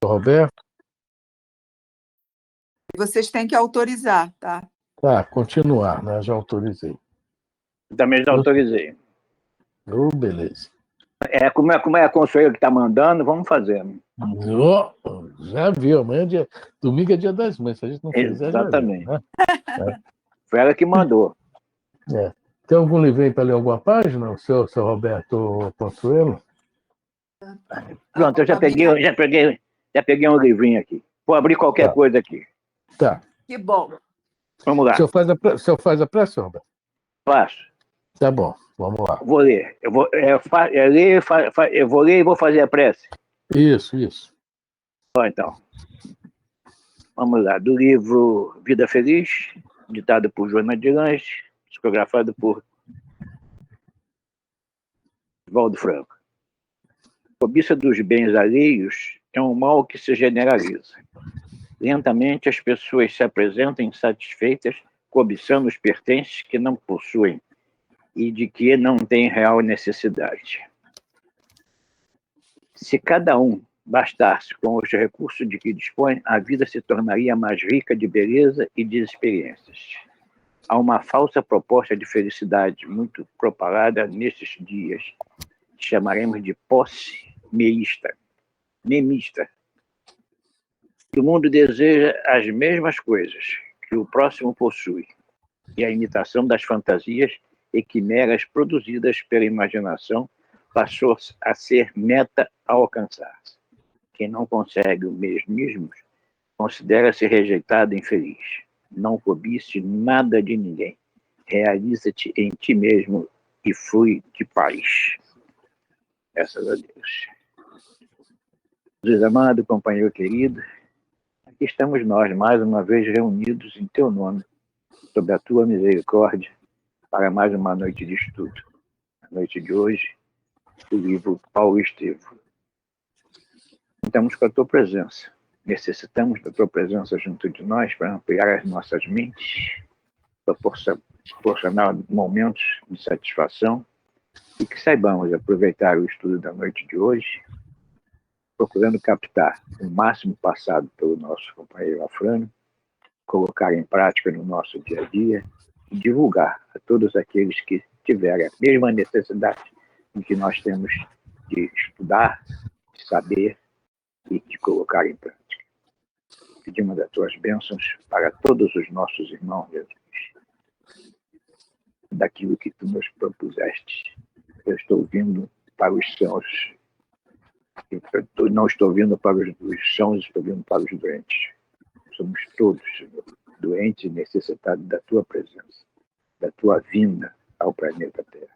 Roberto. Vocês têm que autorizar, tá? Tá, continuar, né? Já autorizei. Também já autorizei. Beleza. Como é a Consuelo que está mandando, vamos fazer. Já viu, amanhã domingo é dia das mães, se a gente não fizer, exatamente. Já viu, né? Foi ela que mandou. Tem algum livrinho para ler alguma página, o seu Roberto Consuelo? Pronto, eu já peguei um livrinho aqui. Vou abrir qualquer coisa aqui. Tá. Que bom. Vamos lá. O senhor faz a prece, Roberto? Faço. Tá bom, vamos lá. Vou ler. Eu vou ler e vou fazer a prece. Isso. Então, vamos lá. Do livro Vida Feliz, ditado por Joana de Lange, psicografado por Valdo Franco. A cobiça dos bens alheios é um mal que se generaliza. Lentamente as pessoas se apresentam insatisfeitas, cobiçando os pertences que não possuem e de que não têm real necessidade. Se cada um bastasse com os recursos de que dispõe, a vida se tornaria mais rica de beleza e de experiências. Há uma falsa proposta de felicidade muito propalada nestes dias, que chamaremos de posse memista. O mundo deseja as mesmas coisas que o próximo possui, e a imitação das fantasias e quimeras produzidas pela imaginação passou a ser meta a alcançar. Quem não consegue o mesmo considera-se rejeitado e infeliz. Não cobice nada de ninguém. Realiza-te em ti mesmo e flui de paz. Graças a Deus. Jesus amado, companheiro querido, aqui estamos nós, mais uma vez reunidos em teu nome, sob a tua misericórdia, para mais uma noite de estudo. A noite de hoje, o livro Paulo Estevo. Contamos com a tua presença. Necessitamos da tua presença junto de nós para ampliar as nossas mentes, proporcionar momentos de satisfação e que saibamos aproveitar o estudo da noite de hoje, procurando captar o máximo passado pelo nosso companheiro Afrânio, colocar em prática no nosso dia a dia e divulgar a todos aqueles que tiverem a mesma necessidade em que nós temos de estudar, de saber e de colocar em prática. Pedimos das tuas bênçãos para todos os nossos irmãos, Jesus, daquilo que tu nos propuseste. Eu estou vindo para os céus. Eu não estou vindo para os sãos, estou vindo para os doentes. Somos todos, Senhor, doentes e necessitados da tua presença, da tua vinda ao planeta Terra.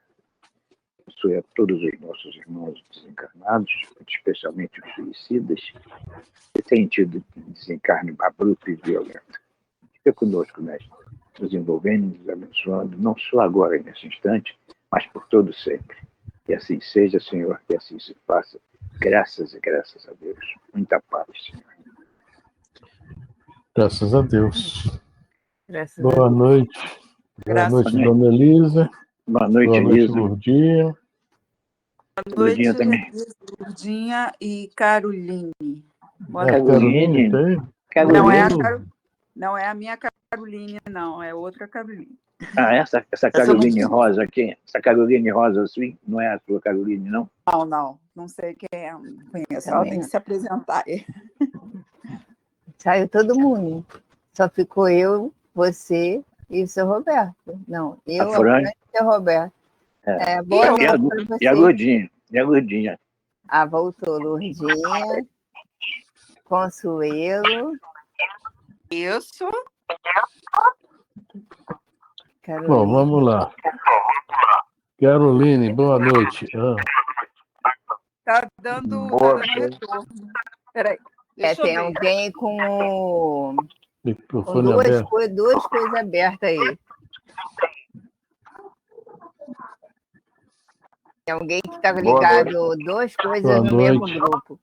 Abençoe a todos os nossos irmãos desencarnados, especialmente os suicidas, que têm tido desencarne abrupto e violento. Fica conosco, mestre, nos envolvendo, nos abençoando, não só agora, nesse instante, mas por todo sempre. Que assim seja, Senhor, que assim se faça. Graças e graças a Deus. Muita paz, Senhor. Graças a Deus. Boa noite. Boa noite, Dona Elisa. Boa noite, Elisa. Lourdinha. Boa noite, Lourdinha e Caroline. Caroline tem? Não é a minha Caroline, não. É outra Caroline. Essa Caroline rosa aqui, essa Caroline rosa assim, não é a sua Caroline, não? Não sei quem é, não conheço. Ela tem que se apresentar. Saiu todo mundo. Só ficou eu, você e o seu Roberto. Não, eu, a Fran e o seu Roberto. Boa noite para você. E a Lourdinha. Voltou Lourdinha. Consuelo. Isso. Caroline. Bom, vamos lá. Caroline, boa noite. Tá dando retorno. Peraí. Tem alguém com microfone duas coisas abertas aí. Tem alguém que está ligado duas coisas no mesmo grupo.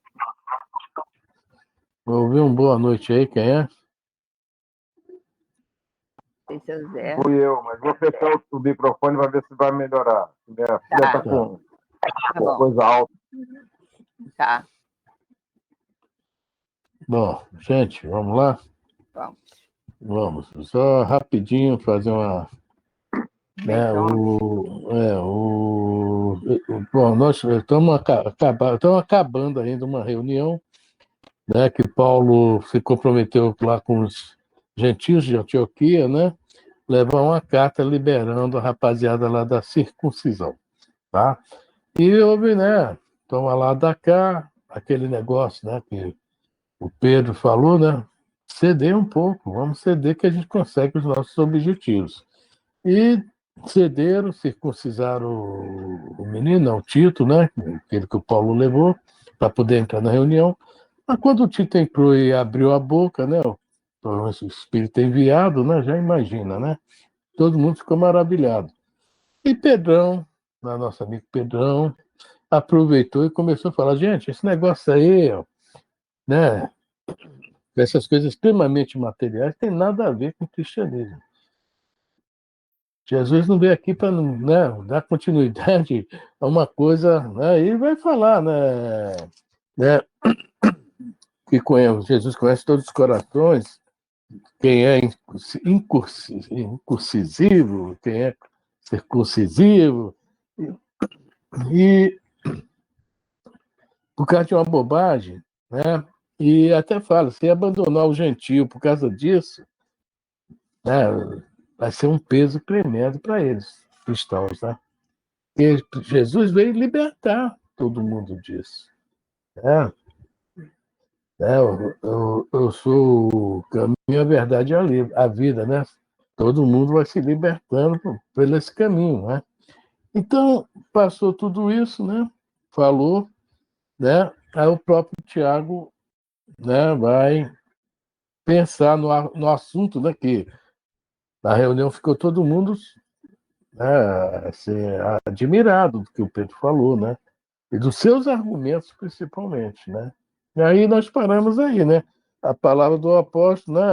Vou ouvir boa noite aí, quem é? Deixa eu ver. Fui eu, mas vou fechar o microfone para ver se vai melhorar. Minha filha está com coisa alta. Tá. Bom, gente, vamos lá? Vamos. Vamos. Só rapidinho fazer uma. Né, bom, nós estamos acabando ainda uma reunião, né, que Paulo se comprometeu lá com os gentios de Antioquia, né, levar uma carta liberando a rapaziada lá da circuncisão, tá? E houve, né, toma lá da cá, aquele negócio, né, que o Pedro falou, né, ceder um pouco, vamos ceder que a gente consegue os nossos objetivos. E cederam, circuncisaram o menino, não, o Tito, né, aquele que o Paulo levou, para poder entrar na reunião. Mas quando o Tito entrou e abriu a boca, né, o Espírito enviado, né, já imagina, né? Todo mundo ficou maravilhado. E Pedrão, nosso amigo Pedrão, aproveitou e começou a falar, gente, esse negócio aí, ó, né, essas coisas extremamente materiais, tem nada a ver com o cristianismo. Jesus não veio aqui para, né, dar continuidade a uma coisa, né, e vai falar, né, que Jesus conhece todos os corações, quem é incisivo, quem é circuncisivo, e por causa de uma bobagem, né, e até fala, se abandonar o gentio por causa disso, né, vai ser um peso tremendo para eles, cristãos, né? E Jesus veio libertar todo mundo disso. É, eu sou o caminho, a verdade e a vida, né? Todo mundo vai se libertando por esse caminho, né? Então, passou tudo isso, né? Falou, né? Aí o próprio Tiago, né, vai pensar no assunto, né? Que na reunião ficou todo mundo, né, assim, admirado do que o Pedro falou, né? E dos seus argumentos, principalmente, né? E aí nós paramos aí, né? A palavra do apóstolo, né?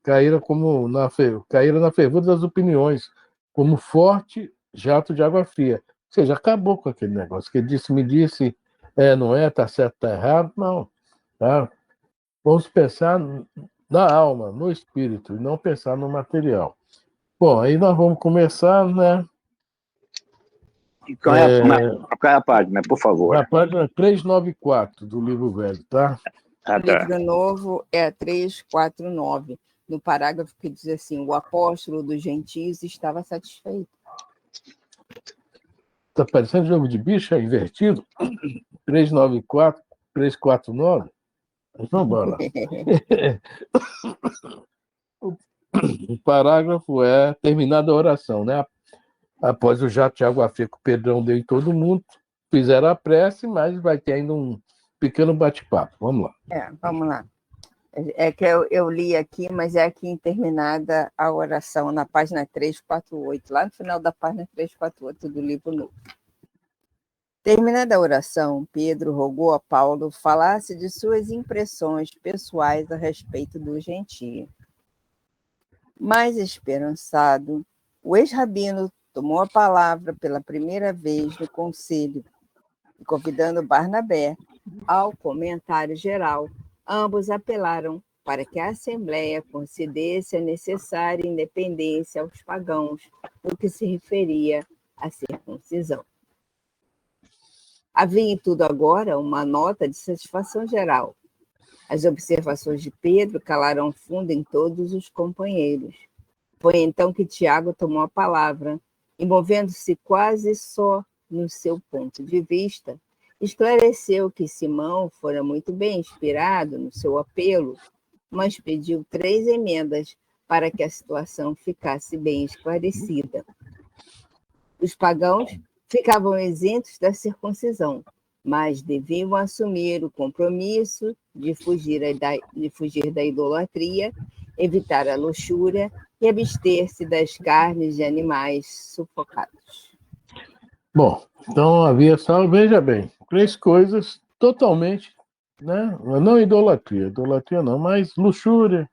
Caíram na fervura das opiniões, como forte jato de água fria. Ou seja, acabou com aquele negócio, que me disse, não é, tá certo, tá errado, não. Tá? Vamos pensar na alma, no espírito, e não pensar no material. Bom, aí nós vamos começar, né? Qual é a página, por favor? Na página 394 do livro velho, tá? O livro novo é 349, no parágrafo que diz assim, o apóstolo dos gentios estava satisfeito. Está parecendo jogo de bicho, é invertido? 394, 349? Mas vamos embora. O parágrafo é terminada a oração, né? Após o jato de água fria que o Pedrão deu em todo mundo, fizeram a prece, mas vai ter ainda um pequeno bate-papo. Vamos lá. Vamos lá. É que eu li aqui, mas é aqui terminada a oração, na página 348, lá no final da página 348 do livro novo. Terminada a oração, Pedro rogou a Paulo falasse de suas impressões pessoais a respeito do gentio. Mais esperançado, o ex-rabino tomou a palavra pela primeira vez no conselho, e convidando Barnabé ao comentário geral, ambos apelaram para que a Assembleia concedesse a necessária independência aos pagãos no que se referia à circuncisão. Havia em tudo agora uma nota de satisfação geral. As observações de Pedro calaram fundo em todos os companheiros. Foi então que Tiago tomou a palavra, e movendo-se quase só no seu ponto de vista, esclareceu que Simão fora muito bem inspirado no seu apelo, mas pediu 3 emendas para que a situação ficasse bem esclarecida. Os pagãos ficavam isentos da circuncisão, mas deviam assumir o compromisso de fugir da idolatria, evitar a luxúria e abster-se das carnes de animais sufocados. Bom, então havia só, veja bem, 3 coisas totalmente, né? Não idolatria não, mas luxúria,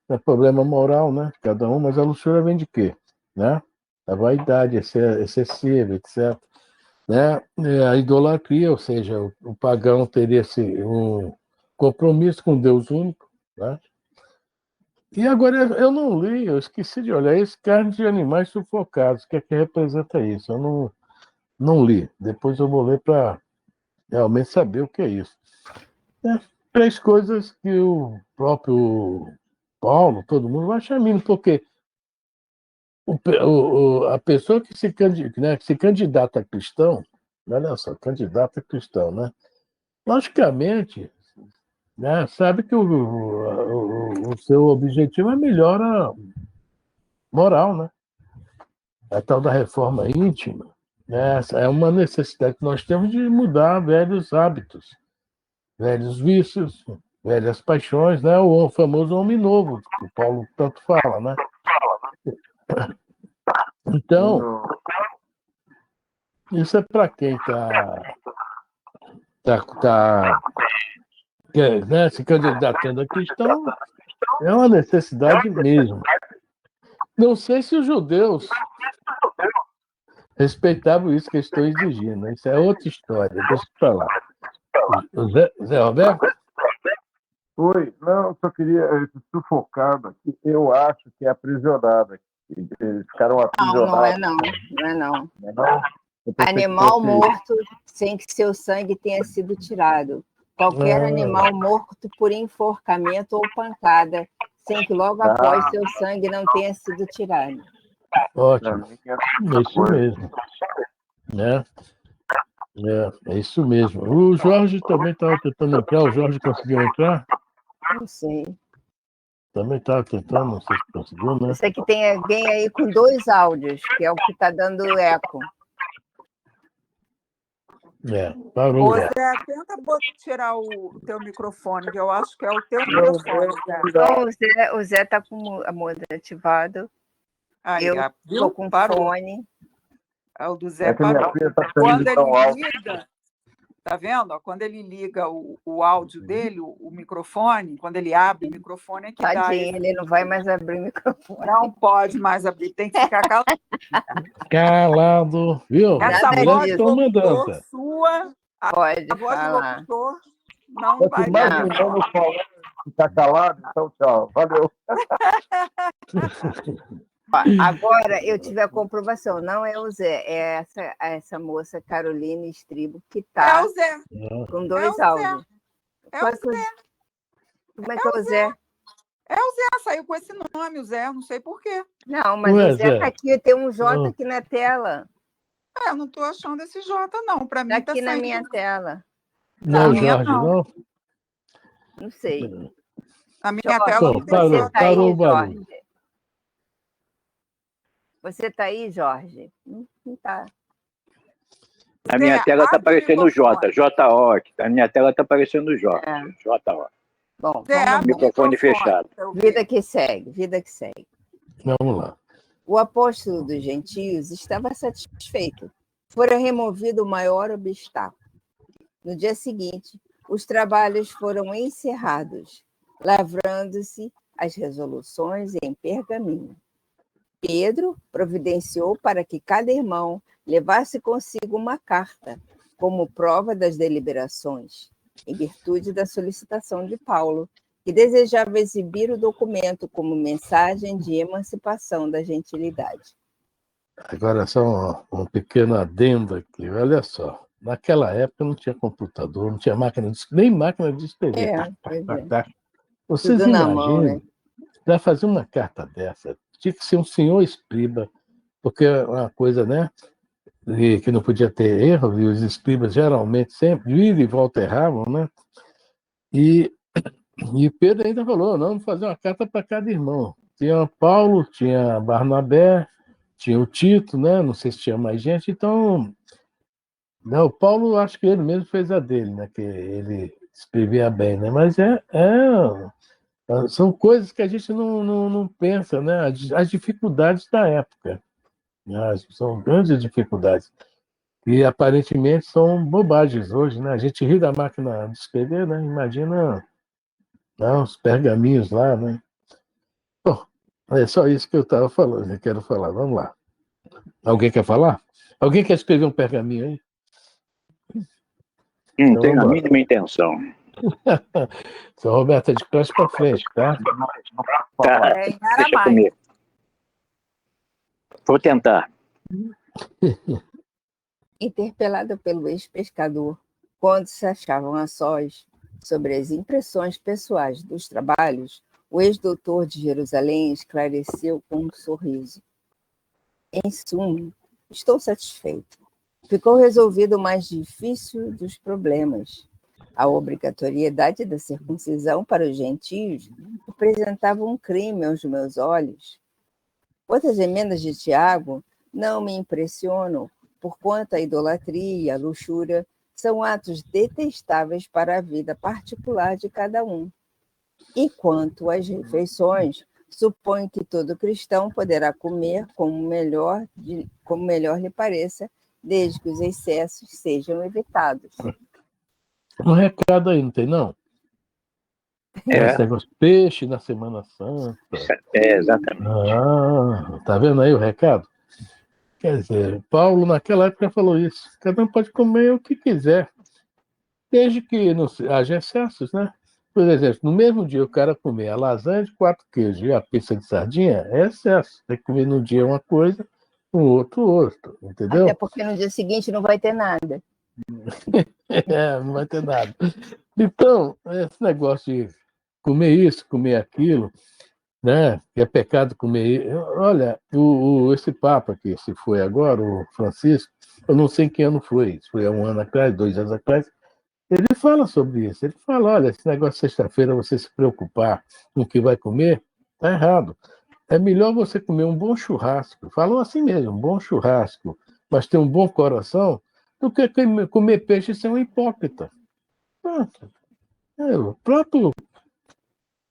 é problema moral, né? Cada um, mas a luxúria vem de quê? Né? A vaidade excessiva, etc. Né? A idolatria, ou seja, o pagão teria compromisso com Deus único, né? E agora eu não li, eu esqueci de olhar esse carne de animais sufocados, o que é que representa isso? Eu não li. Depois eu vou ler para realmente saber o que é isso. É, 3 coisas que o próprio Paulo, todo mundo vai achar mínimo, porque a pessoa que se candidata a cristão, olha só, candidata a cristão, né? Logicamente, né, sabe que o seu objetivo é melhora moral, né? A tal da reforma íntima, né? Essa é uma necessidade que nós temos de mudar velhos hábitos, velhos vícios, velhas paixões, né? O famoso homem novo, que o Paulo tanto fala, né? Então, isso é para quem né, se candidatando a cristão, é uma necessidade mesmo. Não sei se os judeus respeitavam isso que eu estou exigindo. Isso é outra história. Deixa eu falar. O Zé Roberto? Oi, não, só queria sufocado aqui. Eu acho que é aprisionado. Eles ficaram aprisionados. Não é não. Não é não. Não é não? Animal morto sem que seu sangue tenha sido tirado. Qualquer animal morto por enforcamento ou pancada, sem que logo após seu sangue não tenha sido tirado. Ótimo. É isso mesmo. Né? É isso mesmo. O Jorge também estava tentando entrar. O Jorge conseguiu entrar? Não sei. Também estava tentando, não sei se conseguiu, né? Eu sei que tem alguém aí com 2 áudios, que é o que está dando eco. Parou. Ô, Zé, tenta tirar o teu microfone, que eu acho que é o teu microfone, Zé. O Zé está com a moda ativado. Aí, eu estou com fone. O do Zé parou. Quando ele liga, tá vendo? Quando ele liga o áudio dele, o microfone, quando ele abre o microfone, é que Tadinho, dá. Ele não vai mais abrir o microfone. Não pode mais abrir, tem que ficar calado. Calado, viu? Essa voz de locutor mandando. Sua, pode a voz falar. de locutor não vai dar. Ficar calado, então tchau. Valeu. Agora eu tive a comprovação, não é o Zé, é essa moça Caroline Estribo que está com 2 áudios. É o Zé. Como é que é o Zé? É o Zé, saiu com esse nome, o Zé, eu não sei por quê. Não, mas o Zé está aqui, tem um J aqui na tela. Eu não estou achando esse J, não. Para mim está aqui na minha tela. Não, Jorge, não? Não sei. A minha tela não tem parou o barulho. Você está aí, Jorge? Não está. A minha tela está aparecendo o J, J-O. A minha tela está aparecendo o J, J-O. Bom, microfone fechado. Vida que segue, vida que segue. Vamos lá. O apóstolo dos gentios estava satisfeito. Fora removido o maior obstáculo. No dia seguinte, os trabalhos foram encerrados, lavrando-se as resoluções em pergaminho. Pedro providenciou para que cada irmão levasse consigo uma carta, como prova das deliberações, em virtude da solicitação de Paulo, que desejava exibir o documento como mensagem de emancipação da gentilidade. Agora, só um pequeno adendo aqui. Olha só, naquela época não tinha computador, não tinha nem máquina de escrever. Vocês imaginam, para fazer uma carta dessa, tinha que ser um senhor escriba, porque é uma coisa, né, que não podia ter erro, e os escribas geralmente sempre, vira e volta, erravam, né? E Pedro ainda falou, não, vamos fazer uma carta para cada irmão. Tinha Paulo, tinha Barnabé, tinha o Tito, né? Não sei se tinha mais gente, então... Não, o Paulo, acho que ele mesmo fez a dele, né? Que ele escrevia bem, né? Mas são coisas que a gente não pensa, né? As dificuldades da época. Né? São grandes dificuldades. E aparentemente são bobagens hoje, né? A gente ri da máquina de escrever, né? Imagina os pergaminhos lá, né? Bom, é só isso que eu estava falando, eu quero falar. Vamos lá. Alguém quer falar? Alguém quer escrever um pergaminho aí? Não tenho a mínima intenção. Seu Roberto, é de trás para frente, tá? Tá, É em deixa aramaico. comigo. Vou tentar. Interpelado pelo ex-pescador, quando se achavam a sós sobre as impressões pessoais dos trabalhos, o ex-doutor de Jerusalém esclareceu com um sorriso. Em suma, estou satisfeito. Ficou resolvido o mais difícil dos problemas. A obrigatoriedade da circuncisão para os gentios representava um crime aos meus olhos. Outras emendas de Tiago não me impressionam, porquanto a idolatria e a luxúria são atos detestáveis para a vida particular de cada um. E quanto às refeições, suponho que todo cristão poderá comer como melhor lhe pareça, desde que os excessos sejam evitados. Um recado aí, não tem, não? Esse É, negócio de peixe na Semana Santa. exatamente. Ah, tá vendo aí o recado? Quer dizer, Paulo, naquela época, falou isso. Cada um pode comer o que quiser, desde que não haja excessos, né? Por exemplo, no mesmo dia o cara comer a lasanha de 4 queijos e a pizza de sardinha, é excesso. Tem que comer num dia uma coisa, no outro, entendeu? Até porque no dia seguinte não vai ter nada. Não vai ter nada. Então, esse negócio de comer isso, comer aquilo, né? Que é pecado comer. Olha, esse Papa que se foi agora, o Francisco, eu não sei em que ano foi, isso foi há 1 ano atrás, 2 anos atrás, ele fala sobre isso. Ele fala: olha, esse negócio de sexta-feira você se preocupar com o que vai comer, tá errado. É melhor você comer um bom churrasco, falou assim mesmo, um bom churrasco, mas ter um bom coração, do que comer peixe e ser um hipócrita. Pronto. O próprio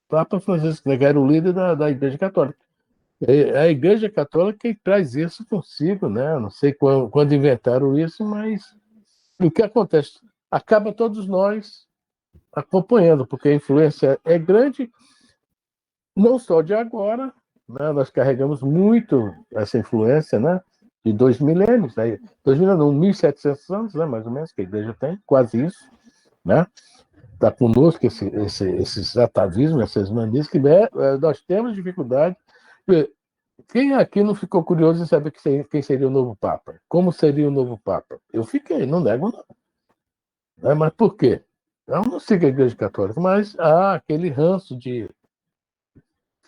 Papa Francisco, né, que era o líder da Igreja Católica. É a Igreja Católica que traz isso consigo, né? Não sei quando inventaram isso, mas o que acontece? Acaba todos nós acompanhando, porque a influência é grande, não só de agora, né? Nós carregamos muito essa influência, né? De 2 milênios, né? 2000 não, 1.700 anos, né? Mais ou menos, que a igreja tem, quase isso, né? Está conosco esses atavismos, essas manias, que nós temos dificuldade. Quem aqui não ficou curioso em saber quem seria o novo Papa? Como seria o novo Papa? Eu fiquei, não nego, não. Mas por quê? Eu não sigo a Igreja Católica, mas há aquele ranço de,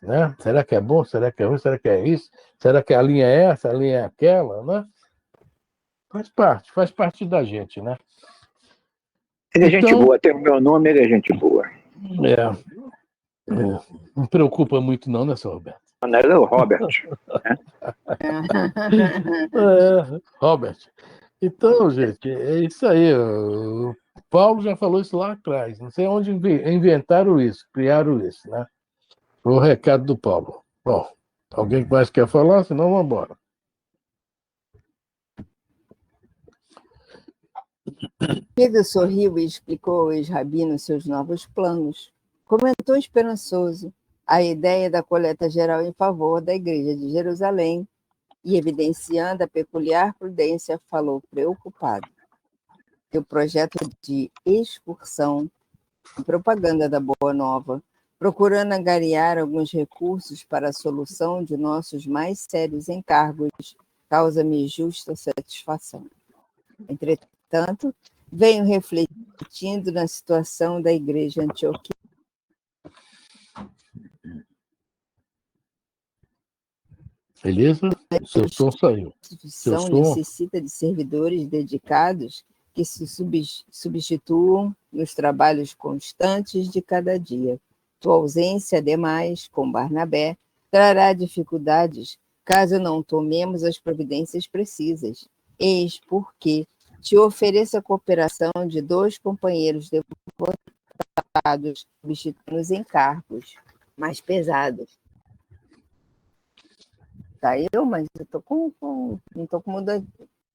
né? Será que é bom? Será que é ruim? Será que é isso? Será que a linha é essa? A linha é aquela? Né? Faz parte da gente, né? Ele é gente Então, boa, tem o meu nome, ele é gente boa. não preocupa muito não, né, seu Roberto? Não, ele é o Robert. Né? Robert. Então, gente, é isso aí. O Paulo já falou isso lá atrás. Não sei onde inventaram isso, criaram isso, né? Foi o recado do Paulo. Bom, alguém mais quer falar? Senão vamos embora. Pedro sorriu e explicou ao ex-rabino seus novos planos. Comentou esperançoso a ideia da coleta geral em favor da Igreja de Jerusalém e, evidenciando a peculiar prudência, falou preocupado que o projeto de excursão e propaganda da Boa Nova, procurando angariar alguns recursos para a solução de nossos mais sérios encargos, causa-me justa satisfação. Entretanto, venho refletindo na situação da Igreja Antioquia. Beleza? Seu som saiu. A instituição necessita de servidores dedicados que se substituam nos trabalhos constantes de cada dia. Tua ausência, ademais, com Barnabé, trará dificuldades caso não tomemos as providências precisas. Eis porque te ofereço a cooperação de 2 companheiros devotados, substituindo os encargos mais pesados. Saiu, mas eu tô não estou com mudança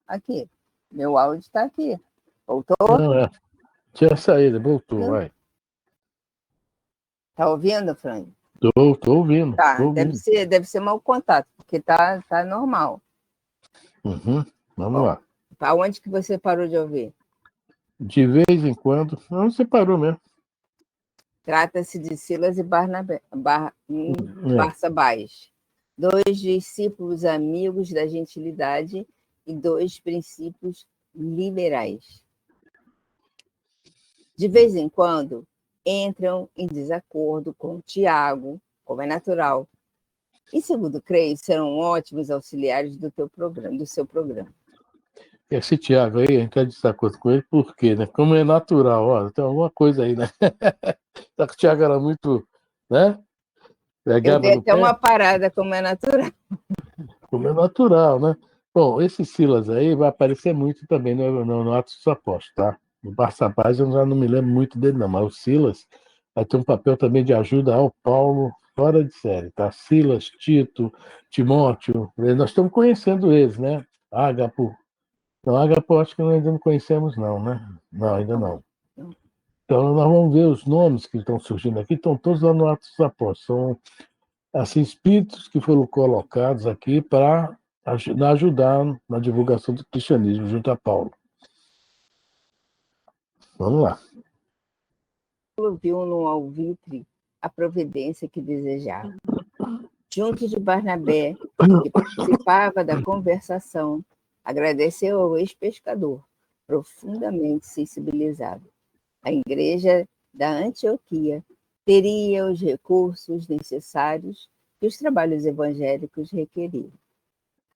aqui. Meu áudio está aqui. Voltou? Não, tinha saído, voltou, vai. Tá ouvindo, Fran? Tô ouvindo. Tá, tô ouvindo. deve ser mau contato, porque tá normal. Uhum, vamos Bom, lá. Aonde que você parou de ouvir? De vez em quando. Não, você parou mesmo. Trata-se de Silas e Barsabás, dois discípulos amigos da gentilidade e dois princípios liberais. De vez em quando, entram em desacordo com Tiago, como é natural, e, segundo creio, serão ótimos auxiliares do seu programa. Esse Tiago aí, a gente está de desacordo com ele, por quê, né? Como é natural, ó, tem alguma coisa aí, né? Só que o Tiago era muito, né? Eu Pegava dei no até pé, uma parada, como é natural. como é natural, né? Bom, esse Silas aí vai aparecer muito também no Atos dos Apóstolos, tá? No Barsabás eu já não me lembro muito dele, não, mas o Silas vai ter um papel também de ajuda ao Paulo, fora de série, tá? Silas, Tito, Timóteo, nós estamos conhecendo eles, né? Ágapo. Não, Ágapo acho que nós ainda não conhecemos, não, né? Não, ainda não. Então, nós vamos ver os nomes que estão surgindo aqui, estão todos lá no Atos dos Apóstolos. São, assim, espíritos que foram colocados aqui para ajudar na divulgação do cristianismo junto a Paulo. Vamos lá. Paulo viu no alvitre a providência que desejava. Junto de Barnabé, que participava da conversação, agradeceu ao ex-pescador, profundamente sensibilizado. A igreja da Antioquia teria os recursos necessários que os trabalhos evangélicos requeriam.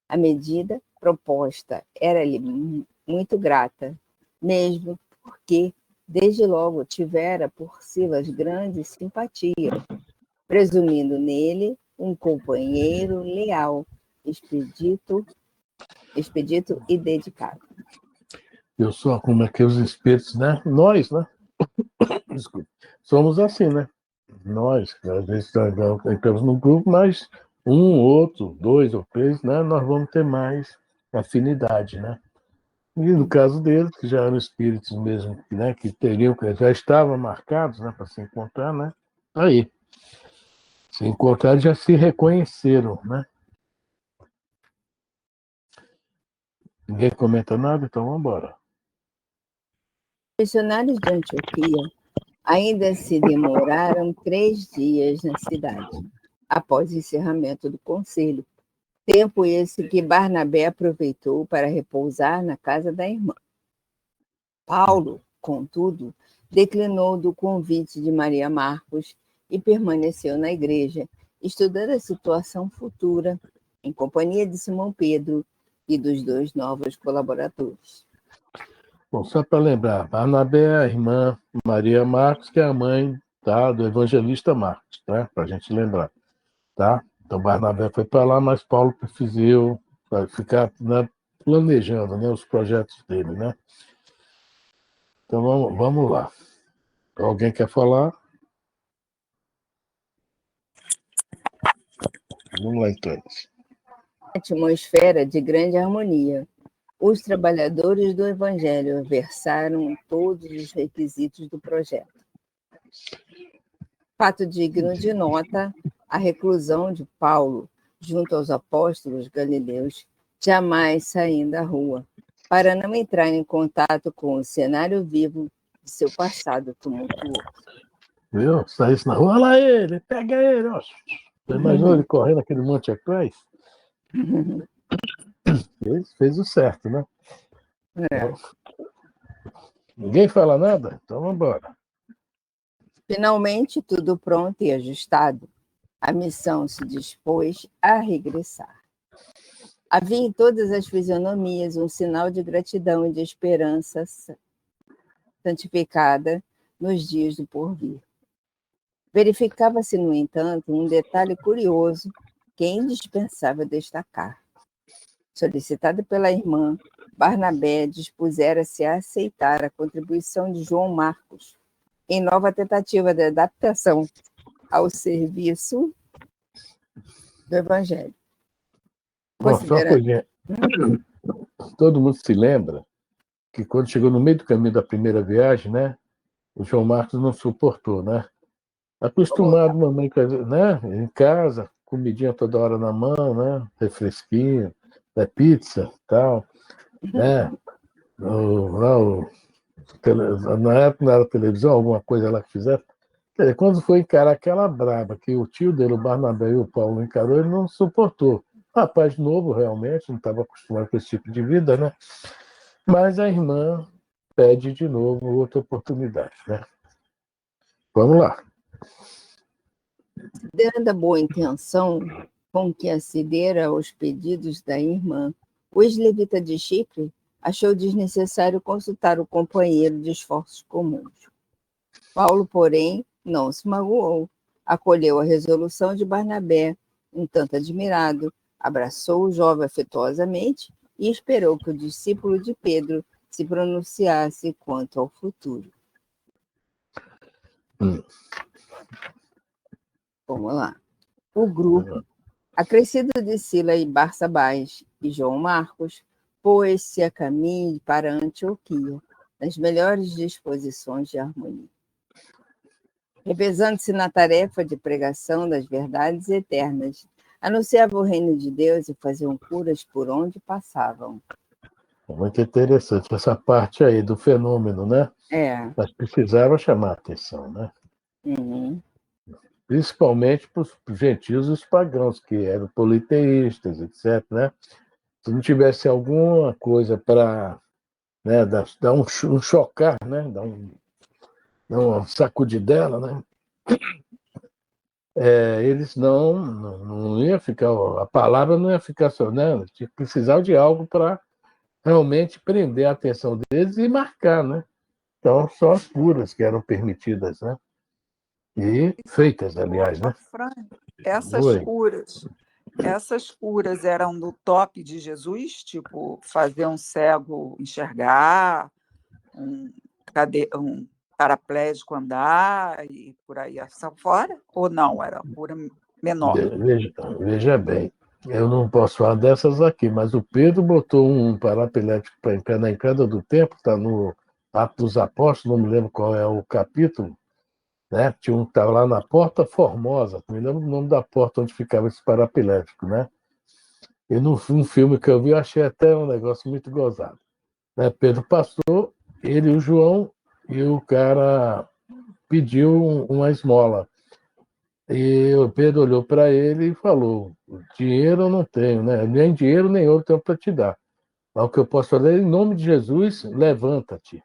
A medida proposta era-lhe muito grata, mesmo porque, desde logo, tivera por Silas grande simpatia, presumindo nele um companheiro leal, expedito e dedicado. Eu sou como é que os espíritos, né? Nós, né? Desculpa. Somos assim, né? Nós, às vezes, entramos no grupo, mas um, outro, dois ou três, né? Nós vamos ter mais afinidade, né? E no caso deles, que já eram espíritos mesmo, né? Que teriam, que já estavam marcados, né? Para se encontrar, né? Aí. Se encontraram, já se reconheceram, né? Ninguém comenta nada, então vamos embora. Os missionários de Antioquia ainda se demoraram 3 dias na cidade, após o encerramento do conselho, tempo esse que Barnabé aproveitou para repousar na casa da irmã. Paulo, contudo, declinou do convite de Maria Marcos e permaneceu na igreja, estudando a situação futura, em companhia de Simão Pedro e dos 2 novos colaboradores. Bom, só para lembrar, Barnabé é a irmã Maria Marcos, que é a mãe, tá, do evangelista Marcos, tá? Para a gente lembrar, tá? Então Barnabé foi para lá, mas Paulo preferiu ficar, né, planejando, né, os projetos dele, né? Então vamos lá. Alguém quer falar? Vamos lá, então. Atmosfera de grande harmonia. Os trabalhadores do Evangelho versaram todos os requisitos do projeto. Fato digno de nota, a reclusão de Paulo junto aos apóstolos galileus, jamais saindo à rua, para não entrar em contato com o cenário vivo de seu passado tumultuoso. Viu? Saísse na rua, olha lá ele, pega ele, ó. Você imaginou ele correndo aquele monte atrás? Ele fez o certo, né? É. Ninguém fala nada? Então vamos embora. Finalmente, tudo pronto e ajustado, a missão se dispôs a regressar. Havia em todas as fisionomias um sinal de gratidão e de esperança santificada nos dias do porvir. Verificava-se, no entanto, um detalhe curioso que é indispensável destacar. Solicitado pela irmã, Barnabé dispusera-se a aceitar a contribuição de João Marcos, em nova tentativa de adaptação ao serviço do Evangelho. Bom, só uma coisinha. Todo mundo se lembra que quando chegou no meio do caminho da primeira viagem, né? O João Marcos não suportou, né? Acostumado, mamãe, né? Em casa, comidinha toda hora na mão, né? Refresquinho, né? Pizza, tal, né? Na época não era televisão, alguma coisa lá que fizeram, Quando foi encarar aquela braba que o tio dele, o Barnabé e o Paulo encarou, ele não suportou. Rapaz novo, realmente, não estava acostumado com esse tipo de vida, né? Mas a irmã pede de novo outra oportunidade, né? Vamos lá. Dando a boa intenção com que acedera aos pedidos da irmã, o ex-levita de Chipre achou desnecessário consultar o companheiro de esforços comuns. Paulo, porém, não se magoou, acolheu a resolução de Barnabé, um tanto admirado, abraçou o jovem afetuosamente e esperou que o discípulo de Pedro se pronunciasse quanto ao futuro. Vamos lá. O grupo, acrescido de Sila e Barsabás e João Marcos, pôs-se a caminho para Antioquia, nas melhores disposições de harmonia, revezando-se na tarefa de pregação das verdades eternas, anunciavam o reino de Deus e faziam curas por onde passavam. Muito interessante essa parte aí do fenômeno, né? Mas precisava chamar a atenção, né? Uhum. Principalmente para os gentios e os pagãos, que eram politeístas, etc., né? Se não tivesse alguma coisa para, né, dar um chocar, né? Dar uma sacudidela, né? Eles não ia ficar, a palavra não ia ficar só, né? Precisava de algo para realmente prender a atenção deles e marcar, né? Então, só as curas que eram permitidas, né? E feitas, aliás, né? Essas curas eram do top de Jesus, tipo fazer um cego enxergar, um paraplégico andar e por aí fora? Ou não, era cura menor? Veja bem, eu não posso falar dessas aqui, mas o Pedro botou um paraplético em pé na entrada do templo, está no Atos dos Apóstolos, não me lembro qual é o capítulo, né? Tinha um que estava lá na Porta Formosa, não me lembro o nome da porta onde ficava esse paraplético, né? E num filme que eu vi, eu achei até um negócio muito gozado. Né? Pedro passou, ele e o João, e o cara pediu uma esmola. E o Pedro olhou para ele e falou: dinheiro eu não tenho, né? Nem dinheiro nem ouro tenho para te dar. Mas o que eu posso fazer é, em nome de Jesus, levanta-te.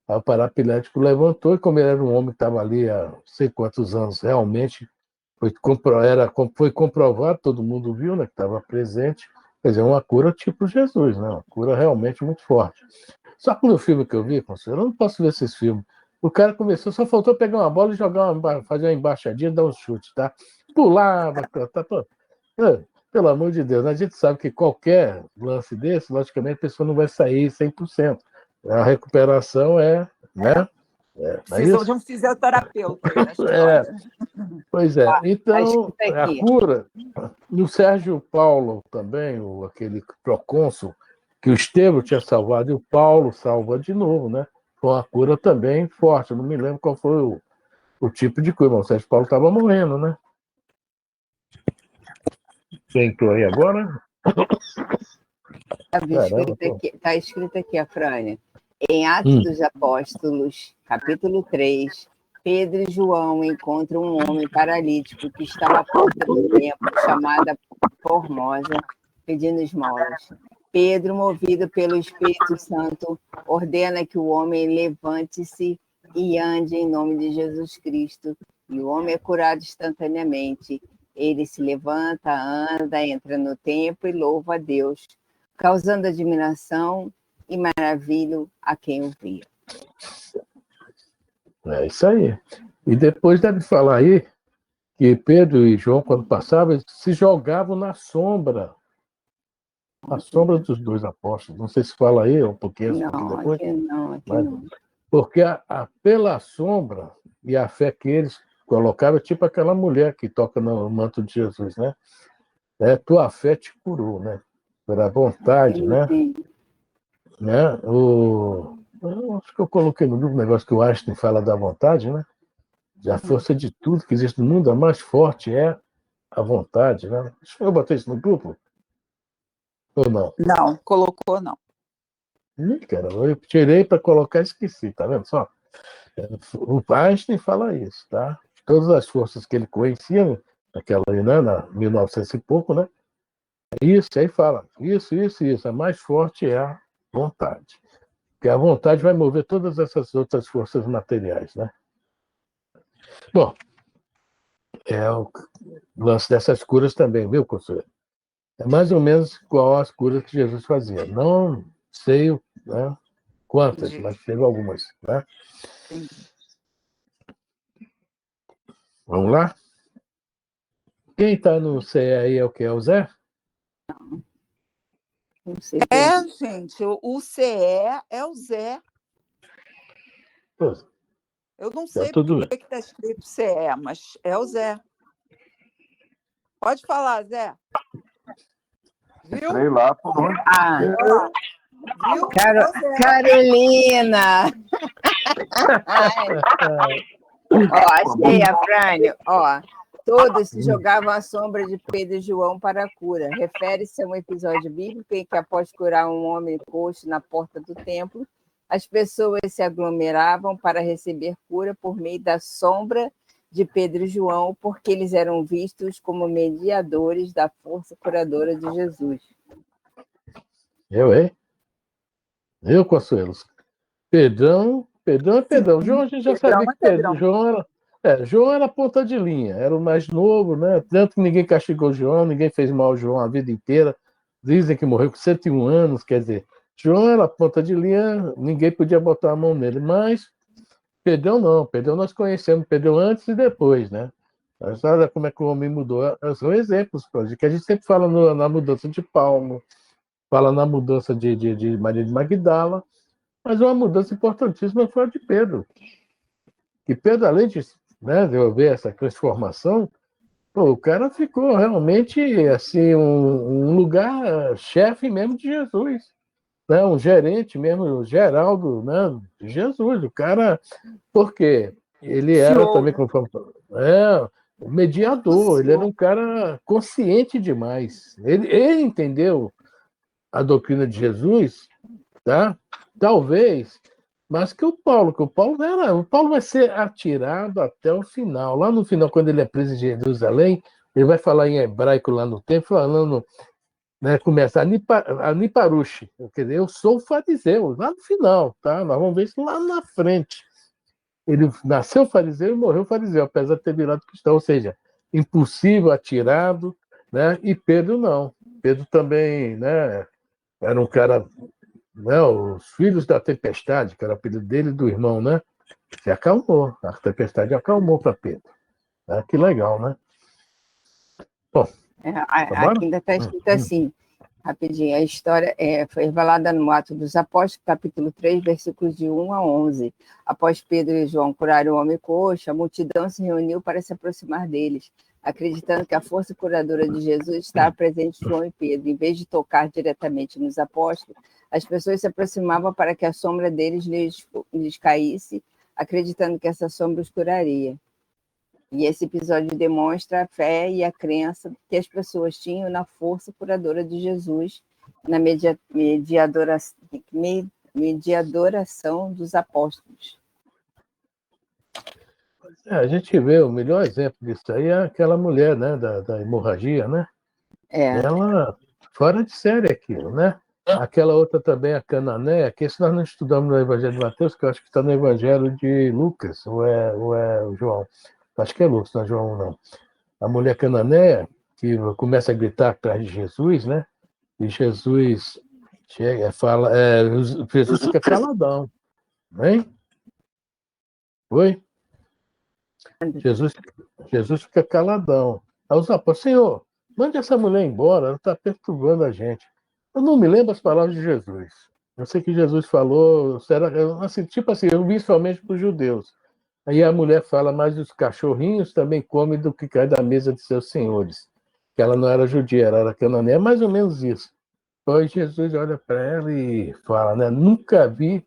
Aí o paraplético levantou, e como ele era um homem que estava ali há não sei quantos anos, realmente foi comprovado, todo mundo viu, né, que estava presente. Quer dizer, uma cura tipo Jesus, né? Uma cura realmente muito forte. Só que no filme que eu vi, eu não posso ver esses filmes. O cara começou, só faltou pegar uma bola e fazer uma embaixadinha e dar um chute, tá? Pulava, tá. Pelo amor de Deus, a gente sabe que qualquer lance desse, logicamente, a pessoa não vai sair 100%. A recuperação né? Precisam de um fisioterapeuta aí na história. Pois é. Então, a cura, no Sérgio Paulo também, aquele procônsul, que o Estevão tinha salvado e o Paulo salva de novo, né? Foi uma cura também forte. Eu não me lembro qual foi o tipo de cura, mas o Sérgio Paulo estava morrendo, né? Você entrou aí agora? Está escrito aqui, Afrânia. Em Atos dos Apóstolos, capítulo 3, Pedro e João encontram um homem paralítico que estava à porta do templo, chamada Formosa, pedindo esmolas. Pedro, movido pelo Espírito Santo, ordena que o homem levante-se e ande em nome de Jesus Cristo. E o homem é curado instantaneamente. Ele se levanta, anda, entra no templo e louva a Deus, causando admiração e maravilha a quem o via. É isso aí. E depois deve falar aí que Pedro e João, quando passavam, eles se jogavam na sombra. A sombra dos dois apóstolos. Não sei se fala aí um pouquinho depois. Aqui não. Porque pela sombra e a fé que eles colocavam, tipo aquela mulher que toca no manto de Jesus, né? Tua fé te curou, né? Pela vontade, né? Eu acho que eu coloquei no grupo um negócio que o Einstein fala da vontade, né? A força de tudo que existe no mundo, a mais forte é a vontade, né? Deixa eu botar isso no grupo. Ou não? Não, colocou não. Cara, eu tirei para colocar e esqueci, tá vendo só? O Einstein fala isso, tá? todas as forças que ele conhecia, naquela aí, né, na 1900 e pouco, né? Isso, aí fala, isso. A mais forte é a vontade. Porque a vontade vai mover todas essas outras forças materiais, né? Bom, é o lance dessas curas também, viu, Consuelo? É mais ou menos igual às curas que Jesus fazia. Não sei, né, quantas, Entendi. mas teve algumas, né? Entendi. Vamos lá? Quem está no CE aí é o que? É o Zé? Não sei quem. Gente, o CE é o Zé. Pô, Eu não tá sei por tudo que bem. está escrito CE, mas é o Zé. Pode falar, Zé. Viu? Entrei lá por onde. Ah, Viu? É o Zé. Carolina! Ó, achei, Afrânio. Ó, todos se jogavam à sombra de Pedro e João para a cura. Refere-se a um episódio bíblico em que, após curar um homem coxo na porta do templo, as pessoas se aglomeravam para receber cura por meio da sombra de Pedro e João, porque eles eram vistos como mediadores da força curadora de Jesus. Eu, hein? Eu, Consuelo. Pedrão é Pedrão. João, a gente já Pedrão sabia que é Pedrão. João era ponta de linha, era o mais novo, né? Tanto que ninguém castigou João, ninguém fez mal ao João a vida inteira. Dizem que morreu com 101 anos, quer dizer, João era ponta de linha, ninguém podia botar a mão nele, mas Pedrão não, Pedrão nós conhecemos, Pedrão antes e depois, né? Mas olha como é que o homem mudou. São exemplos, pô, de que a gente sempre fala na mudança de Paulo, fala na mudança de Maria de Magdala, mas uma mudança importantíssima foi a de Pedro. Que Pedro, além de, né, de eu ver essa transformação, pô, o cara ficou realmente assim um lugar chefe mesmo de Jesus, né? Um gerente mesmo geral de Jesus. O cara, porque ele era CEO, também né? conforme o mediador, ele era um cara consciente demais. Ele entendeu a doutrina de Jesus, tá? Talvez, mas o Paulo vai ser atirado até o final. Lá no final, quando ele é preso em Jerusalém, ele vai falar em hebraico lá no templo, falando, né, começa Aniparush, quer dizer, eu sou fariseu, lá no final, tá? Nós vamos ver isso lá na frente. Ele nasceu fariseu e morreu fariseu, apesar de ter virado cristão, ou seja, impossível, atirado, né? E Pedro não. Pedro também, né, era um cara, né, os filhos da tempestade, que era o apelido dele e do irmão, né? Se acalmou. A tempestade acalmou para Pedro. Né? Que legal, né? Bom, Aqui ainda está escrito assim, rapidinho, a história foi revelada no Atos dos Apóstolos, capítulo 3, versículos de 1 a 11. Após Pedro e João curarem o homem coxo, a multidão se reuniu para se aproximar deles, acreditando que a força curadora de Jesus estava presente em João e Pedro. Em vez de tocar diretamente nos apóstolos, as pessoas se aproximavam para que a sombra deles lhes caísse, acreditando que essa sombra os curaria. E esse episódio demonstra a fé e a crença que as pessoas tinham na força curadora de Jesus, na mediadoração dos apóstolos. a gente vê o melhor exemplo disso aí é aquela mulher, né, da hemorragia, né? Ela, fora de série aquilo, né? Aquela outra também, a Canané, que esse nós não estudamos no Evangelho de Mateus, que eu acho que está no Evangelho de Lucas, ou é o João. Acho que é Lucas, não é João, não. A mulher Canané, que começa a gritar atrás de Jesus, né? E Jesus chega, fala, Jesus fica caladão, hein? Oi? Jesus fica caladão. Aí os apóstolos, Senhor, mande essa mulher embora, ela está perturbando a gente. Eu não me lembro as palavras de Jesus. Eu sei que Jesus falou, assim, tipo assim, eu vi somente para os judeus. Aí a mulher fala, mas os cachorrinhos também comem do que cai da mesa de seus senhores. Que ela não era judia, ela era cananeia, é mais ou menos isso. Pois Jesus olha para ela e fala, né? Nunca vi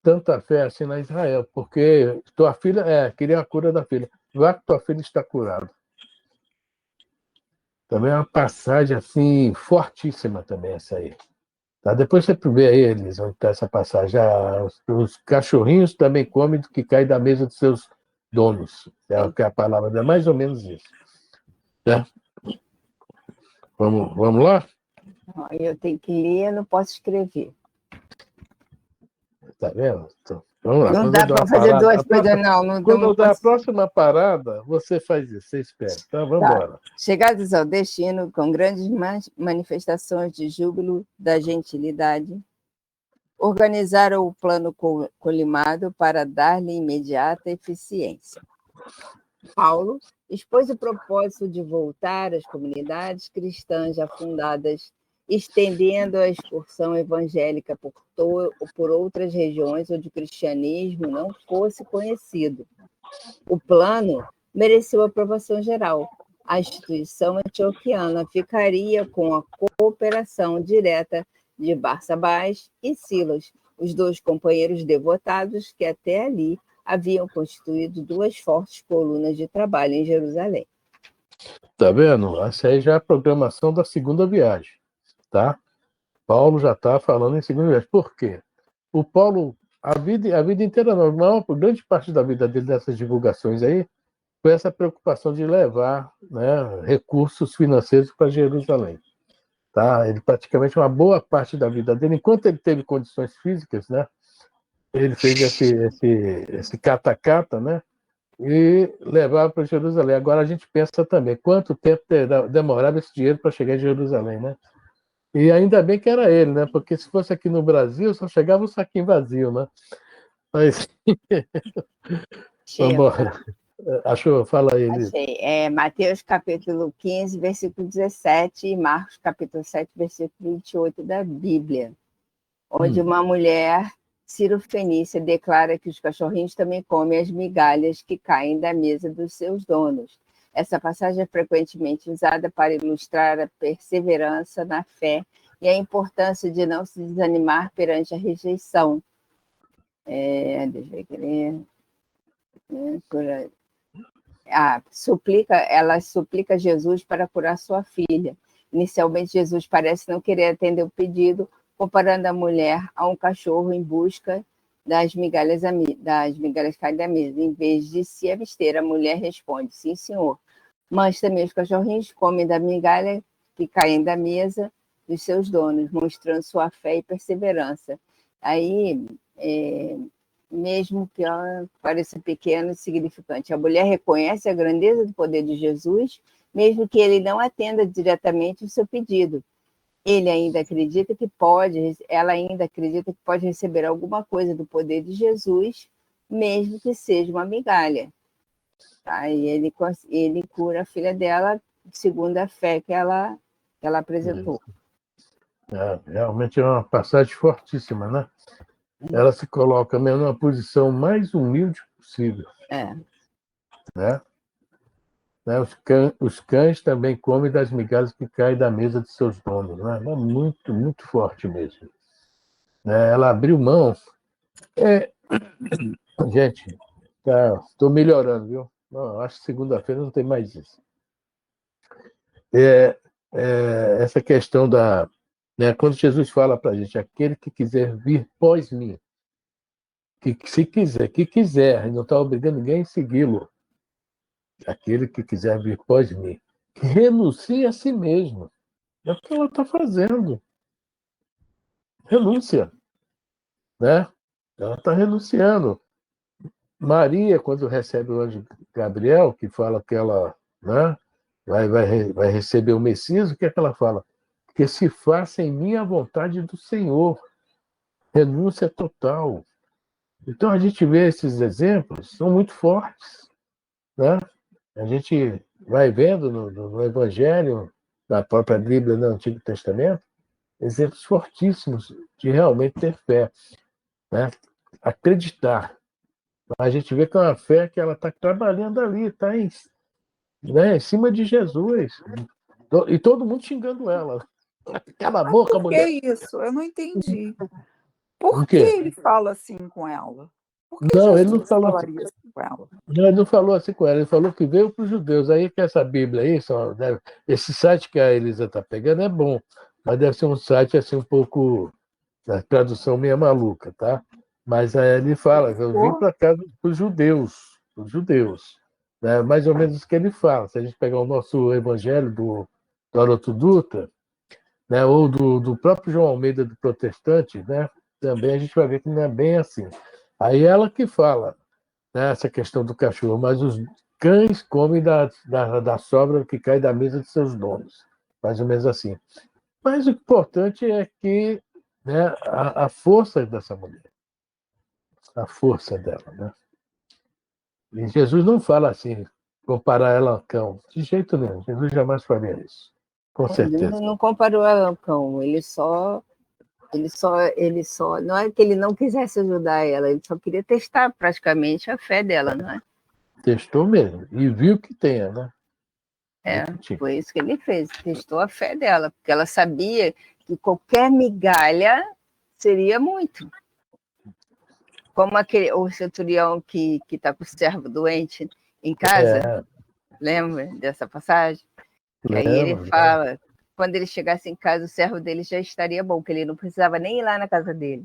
tanta fé assim na Israel, porque tua filha, queria a cura da filha. Vá que tua filha está curada. Também é uma passagem assim, fortíssima também essa aí. Tá? Depois você vê aí, Elisa, onde está essa passagem. Os cachorrinhos também comem do que cai da mesa dos seus donos. Que a palavra é mais ou menos isso. Né? Vamos lá? Eu tenho que ler, eu não posso escrever. Tá vendo? Então, vamos lá. Não Quando dá eu der para uma fazer parada, duas coisas, não. quando eu der a posso. próxima parada, você faz isso, você espera. Tá, vamos embora. Chegados ao destino, com grandes manifestações de júbilo da gentilidade, organizaram o plano colimado para dar-lhe imediata eficiência. Paulo expôs o propósito de voltar às comunidades cristãs já fundadas, estendendo a excursão evangélica por outras regiões onde o cristianismo não fosse conhecido. O plano mereceu aprovação geral. A instituição antioquiana ficaria com a cooperação direta de Barsabás e Silas, os dois companheiros devotados que até ali haviam constituído duas fortes colunas de trabalho em Jerusalém. Tá vendo? Essa aí já é a programação da segunda viagem, tá? Paulo já está falando em segunda viagem. Por quê? O Paulo, a vida inteira, normal, por grande parte da vida dele, dessas divulgações aí, foi essa preocupação de levar, né, recursos financeiros para Jerusalém. Tá? Ele praticamente uma boa parte da vida dele, enquanto ele teve condições físicas, né, ele fez esse cata-cata, né, e levava para Jerusalém. Agora a gente pensa também, quanto tempo demorava esse dinheiro para chegar em Jerusalém, né? E ainda bem que era ele, né? Porque se fosse aqui no Brasil, só chegava um saquinho vazio, né? Mas vamos embora. Achou? Fala aí, Liz. Achei. Mateus capítulo 15, versículo 17 e Marcos capítulo 7, versículo 28 da Bíblia, onde uma mulher cirofenícia declara que os cachorrinhos também comem as migalhas que caem da mesa dos seus donos. Essa passagem é frequentemente usada para ilustrar a perseverança na fé e a importância de não se desanimar perante a rejeição. Deixa eu ver. Ela suplica a Jesus para curar sua filha. Inicialmente, Jesus parece não querer atender o pedido, comparando a mulher a um cachorro em busca das migalhas que caem da mesa. Em vez de se abster, a mulher responde: sim, senhor. Mas também os cachorrinhos comem da migalha que caem da mesa dos seus donos, mostrando sua fé e perseverança. Aí, mesmo que ela pareça pequena e insignificante, a mulher reconhece a grandeza do poder de Jesus, mesmo que ele não atenda diretamente o seu pedido. Ela ainda acredita que pode receber alguma coisa do poder de Jesus, mesmo que seja uma migalha. Aí ele cura a filha dela segundo a fé que ela apresentou. Realmente é uma passagem fortíssima, né? Ela se coloca mesmo numa posição mais humilde possível. Né? Os cães também comem das migalhas que caem da mesa de seus donos. Né? É muito, muito forte mesmo. Ela abriu mão. Gente, estou melhorando, viu? Não, acho que segunda-feira não tem mais isso. Essa questão da... quando Jesus fala para a gente, aquele que quiser vir pós mim, que quiser, não está obrigando ninguém a segui-lo. Aquele que quiser vir pós mim, que renuncie a si mesmo. É o que ela está fazendo. Renúncia. Né? Ela está renunciando. Maria, quando recebe o anjo Gabriel, que fala que ela, né, vai receber o Messias, o que é que ela fala? Que se faça em mim a vontade do Senhor. Renúncia total. Então a gente vê esses exemplos, são muito fortes. Né? A gente vai vendo no Evangelho, na própria Bíblia, no Antigo Testamento, exemplos fortíssimos de realmente ter fé. Né? Acreditar. A gente vê que é uma fé que ela está trabalhando ali, está em cima de Jesus. E todo mundo xingando ela. Cala a boca, mulher. Por que isso? Eu não entendi. Por que ele fala assim com ela? Por que não, Jesus ele não falou falaria assim com ela? Não, ele não falou assim com ela, ele falou que veio para os judeus. Aí que essa Bíblia aí, esse site que a Elisa está pegando é bom, mas deve ser um site assim um pouco, a tradução meio maluca, tá? Mas aí ele fala, eu vim para cá para os judeus. os judeus. Né? Mais ou menos isso que ele fala. Se a gente pegar o nosso evangelho do Haroldo Dutra, né? Ou do próprio João Almeida do Protestante, né? Também a gente vai ver que não é bem assim. Aí ela que fala, né, essa questão do cachorro, mas os cães comem da sobra que cai da mesa de seus donos. Mais ou menos assim. Mas o importante é que, né, a força dessa mulher, a força dela, né? E Jesus não fala assim, comparar ela ao cão, de jeito nenhum. Jesus jamais faria isso, com certeza. Ele não comparou ela ao cão, não é que ele não quisesse ajudar ela, ele só queria testar praticamente a fé dela, não é? Testou mesmo, e viu que tenha, né? Foi isso que ele fez, testou a fé dela, porque ela sabia que qualquer migalha seria muito. Como o centurião que está com o servo doente em casa, lembra dessa passagem? Que aí ele fala, quando ele chegasse em casa, o servo dele já estaria bom, que ele não precisava nem ir lá na casa dele.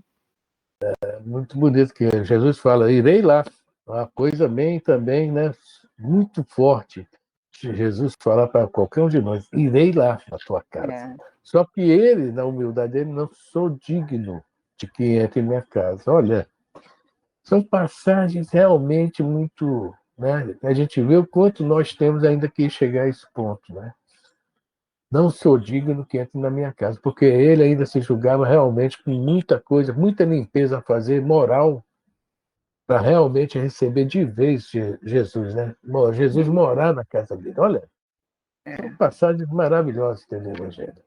É muito bonito que Jesus fala, irei lá. Uma coisa bem também, né? Muito forte. Jesus fala para qualquer um de nós, irei lá na tua casa. Só que ele, na humildade dele, não sou digno de que entre em minha casa. Olha, são passagens realmente muito, né? A gente vê o quanto nós temos ainda que chegar a esse ponto, né? Não sou digno que entre na minha casa, porque ele ainda se julgava realmente com muita coisa, muita limpeza a fazer, moral, para realmente receber de vez Jesus, né? Jesus morar na casa dele. Olha, são passagens maravilhosas que tem no Evangelho.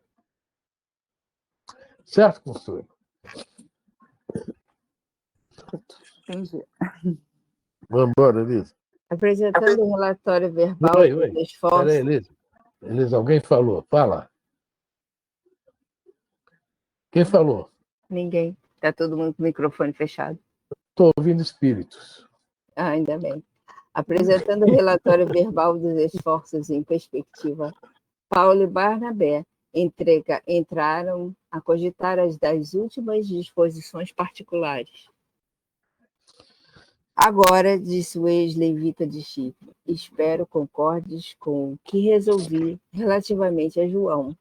Certo, Consuelo? Entendi. Vamos embora, Elisa. Apresentando o relatório verbal dos esforços. Peraí, Elisa, alguém falou. Fala. Quem falou? Ninguém. Está todo mundo com o microfone fechado. Estou ouvindo espíritos. Ainda bem. Apresentando o relatório verbal dos esforços em perspectiva, Paulo e Barnabé entraram a cogitar as das últimas disposições particulares. Agora, disse o ex-levita de Chipre, espero concordes com o que resolvi relativamente a João.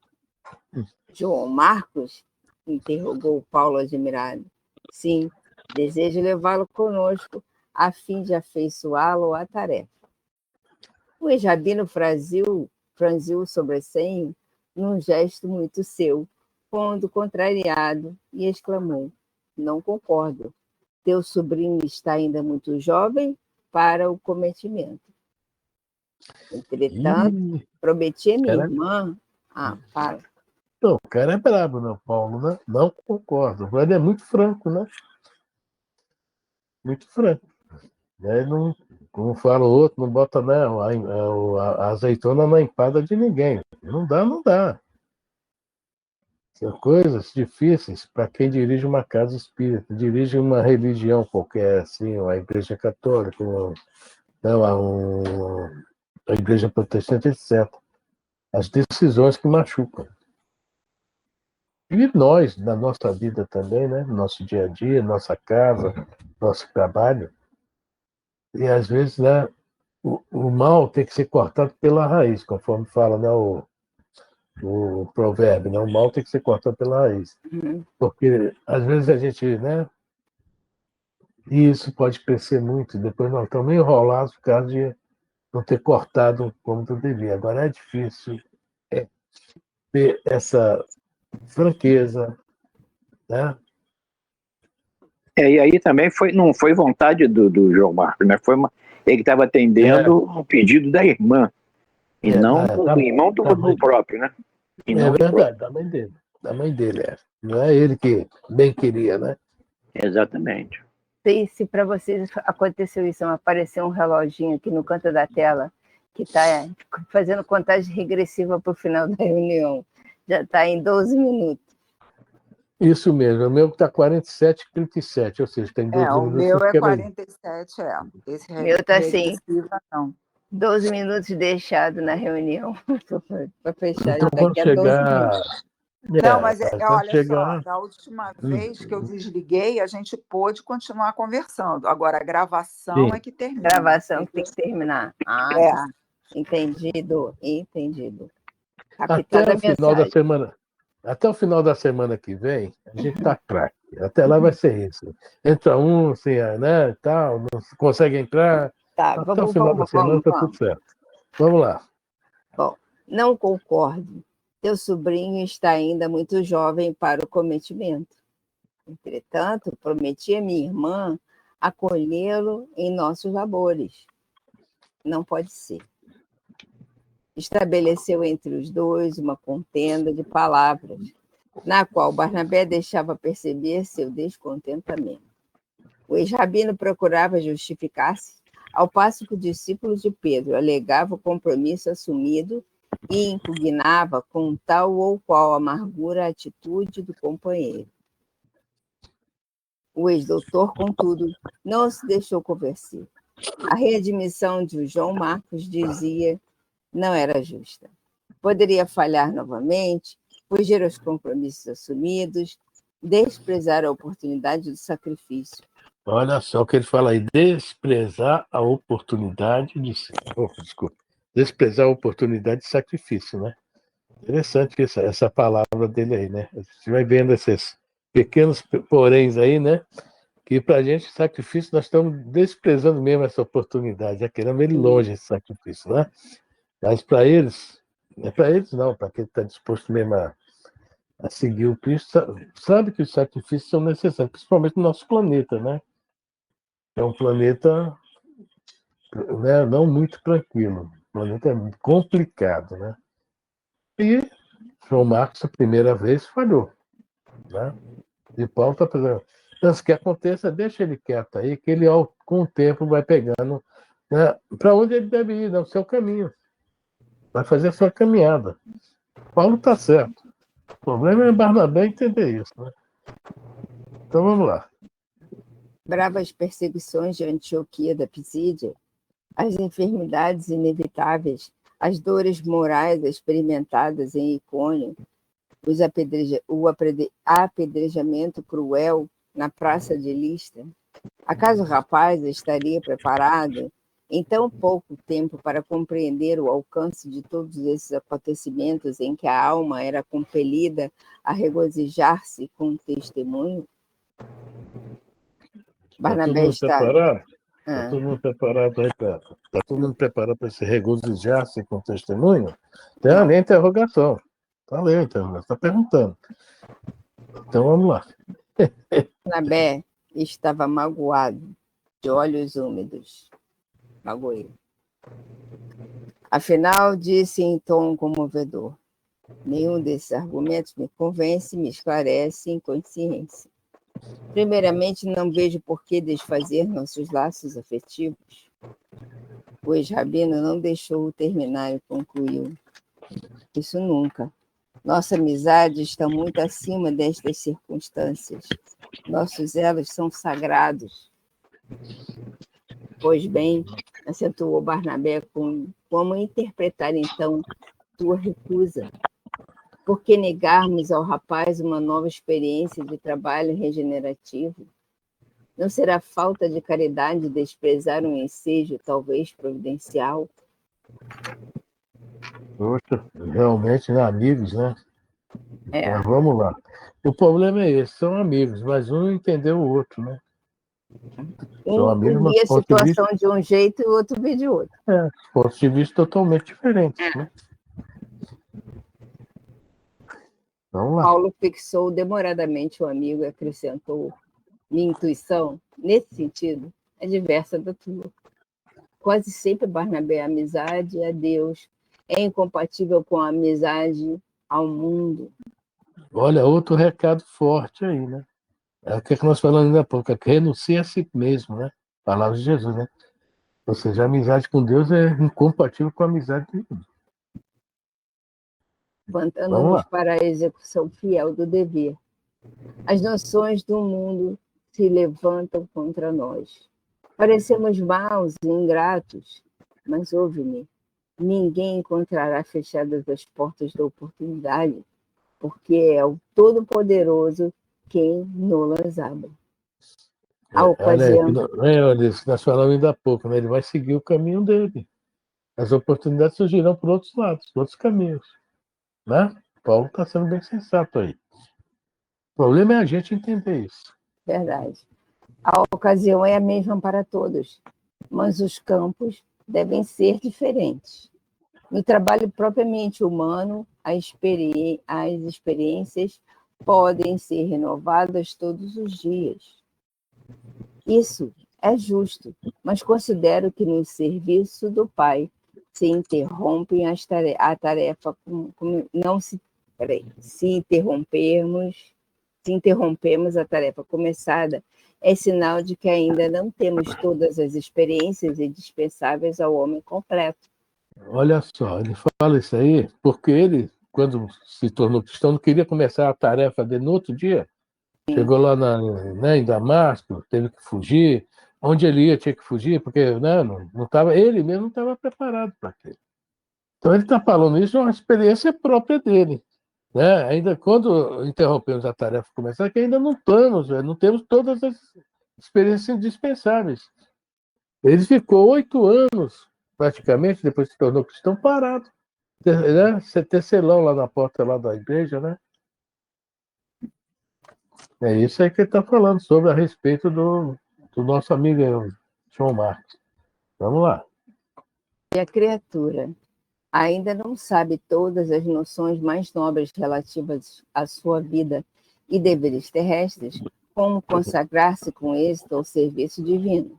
João Marcos? Interrogou Paulo admirado. Sim, desejo levá-lo conosco a fim de afeiçoá-lo à tarefa. O ex-rabino franziu o sobrecenho num gesto muito seu, pondo contrariado, e exclamou, não concordo. Teu sobrinho está ainda muito jovem para o cometimento. Entretanto, prometi a minha irmã... fala. Não, o cara é brabo, né, Paulo, né? Não concordo. Ele é muito franco, né? Muito franco. Ele não, como fala o outro, não bota, né, a azeitona na empada de ninguém. Não dá, não dá. São coisas difíceis para quem dirige uma casa espírita, dirige uma religião qualquer, assim, a igreja católica, a igreja protestante, etc. As decisões que machucam. E nós, na nossa vida também, né? Nosso dia a dia, nossa casa, nosso trabalho. E às vezes, né, o mal tem que ser cortado pela raiz, conforme fala, né, o provérbio, né? O mal tem que ser cortado pela raiz. Porque às vezes a gente, né? E isso pode crescer muito, depois nós estamos meio enrolados por causa de não ter cortado como tu devia. Agora é difícil ter essa franqueza, né? E aí também não foi vontade do João Marcos, né? Ele estava atendendo um pedido da irmã, e não do irmão do próprio, né? E não verdade, da mãe dele, Não é ele que bem queria, né? Exatamente. Se para vocês aconteceu isso, apareceu um reloginho aqui no canto da tela, que está fazendo contagem regressiva para o final da reunião. Já está em 12 minutos. Isso mesmo, o meu está 47,37, ou seja, tem 12 minutos. O meu é 47, Esse meu está assim, não. 12 minutos deixado na reunião para fechar então, daqui a 12 minutos. Não, mas vai olha chegar. só, da última vez que eu desliguei, a gente pôde continuar conversando. Agora, a gravação Sim. é que termina. Gravação que tem que terminar. Ah, É. tá. Entendido, entendido. Até Captada a o final da mensagem. semana. Até o final da semana que vem, a gente tá craque. Até lá vai ser isso. Entra um, assim, né, tal, não consegue entrar. Tá, Até o final da semana tá tudo certo. Vamos lá. Bom, não concordo. Teu sobrinho está ainda muito jovem para o cometimento. Entretanto, prometi a minha irmã acolhê-lo em nossos labores. Não pode ser. Estabeleceu entre os dois uma contenda de palavras, na qual Barnabé deixava perceber seu descontentamento. O ex-rabino procurava justificar-se, ao passo que o discípulo de Pedro alegava o compromisso assumido e impugnava com tal ou qual amargura a atitude do companheiro. O ex-doutor, contudo, não se deixou convencer. A readmissão de João Marcos, dizia, não era justa. Poderia falhar novamente, fugir aos compromissos assumidos, desprezar a oportunidade do sacrifício. Olha só o que ele fala aí, desprezar a oportunidade de... desculpa. Desprezar a oportunidade de sacrifício, né? Interessante essa palavra dele aí, né? A gente vai vendo esses pequenos poréns aí, né? Que para a gente, sacrifício, nós estamos desprezando mesmo essa oportunidade, já querendo ver longe esse sacrifício, né? Mas para eles, não é para eles não, para quem está disposto mesmo a seguir o Cristo, sabe que os sacrifícios são necessários, principalmente no nosso planeta, né? É um planeta, né, não muito tranquilo, um planeta complicado, né? E João Marcos, a primeira vez, falhou, né? E Paulo está fazendo. Antes que aconteça, deixa ele quieto aí, que ele, com o tempo, vai pegando, né, para onde ele deve ir, no seu caminho. Vai fazer a sua caminhada. Paulo está certo. O problema é Barnabé entender isso, né? Então vamos lá. Bravas perseguições de Antioquia da Pisídia, as enfermidades inevitáveis, as dores morais experimentadas em Icônio, o apedrejamento cruel na praça de Listra. Acaso o rapaz estaria preparado em tão pouco tempo para compreender o alcance de todos esses acontecimentos em que a alma era compelida a regozijar-se com o testemunho? Barnabé está... preparado? Está todo mundo preparado aí, Petra? Está todo mundo preparado para se regozijar-se com o testemunho? Tem ali a interrogação. Está ali a interrogação, está perguntando. Então vamos lá. Barnabé estava magoado, de olhos úmidos. Magoei. Afinal, disse em tom comovedor, nenhum desses argumentos me convence, me esclarece em consciência. Primeiramente, não vejo por que desfazer nossos laços afetivos. O ex-rabino não deixou-o terminar e concluiu. Isso nunca. Nossa amizade está muito acima destas circunstâncias. Nossos elos são sagrados. Pois bem, acentuou Barnabé, como interpretar então tua recusa? Por que negarmos ao rapaz uma nova experiência de trabalho regenerativo? Não será falta de caridade desprezar um ensejo, talvez providencial? Poxa, realmente, né, amigos, né? É. Mas vamos lá. O problema é esse, são amigos, mas um entendeu o outro, né? São amigos, mas via a situação de um jeito e o outro vê de outro. Pontos de vista totalmente diferentes, né? Vamos lá. Paulo fixou demoradamente o amigo e acrescentou: minha intuição, nesse sentido, é diversa da tua. Quase sempre Barnabé, a amizade a Deus é incompatível com a amizade ao mundo. Olha, outro recado forte aí, né? É o que nós falamos ainda há pouco, que renuncia a si mesmo, né? Palavras de Jesus, né? Ou seja, a amizade com Deus é incompatível com a amizade com Deus. Levantando-nos para a execução fiel do dever. As nações do mundo se levantam contra nós. Parecemos maus e ingratos, mas ouve-me. Ninguém encontrará fechadas as portas da oportunidade, porque é o Todo-Poderoso quem nos abre. A ocasião... Olha, nós falamos ainda há pouco, né? Ele vai seguir o caminho dele. As oportunidades surgirão por outros lados, por outros caminhos. Né? Paulo está sendo bem sensato aí. O problema é a gente entender isso. Verdade. A ocasião é a mesma para todos, mas os campos devem ser diferentes. No trabalho propriamente humano, as experiências podem ser renovadas todos os dias. Isso é justo, mas considero que no serviço do Pai se interrompem a tarefa, não se, se interrompemos a tarefa começada, é sinal de que ainda não temos todas as experiências indispensáveis ao homem completo. Olha só, ele fala isso aí porque ele, quando se tornou cristão, não queria começar a tarefa dele no outro dia. Sim. Chegou lá né, em Damasco, teve que fugir. Onde ele ia, tinha que fugir, porque né, não tava, ele mesmo não estava preparado para aquilo. Então ele está falando isso, é uma experiência própria dele. Né? Ainda quando interrompemos a tarefa começar, que ainda não estamos, não temos todas as experiências indispensáveis. Ele ficou 8 anos, praticamente, depois se tornou cristão, parado. Né? Tecelão lá na porta lá da igreja, né? É isso aí que ele está falando sobre a respeito do nosso amigo João Marcos. Vamos lá. E a criatura ainda não sabe todas as noções mais nobres relativas à sua vida e deveres terrestres, como consagrar-se com êxito ao serviço divino.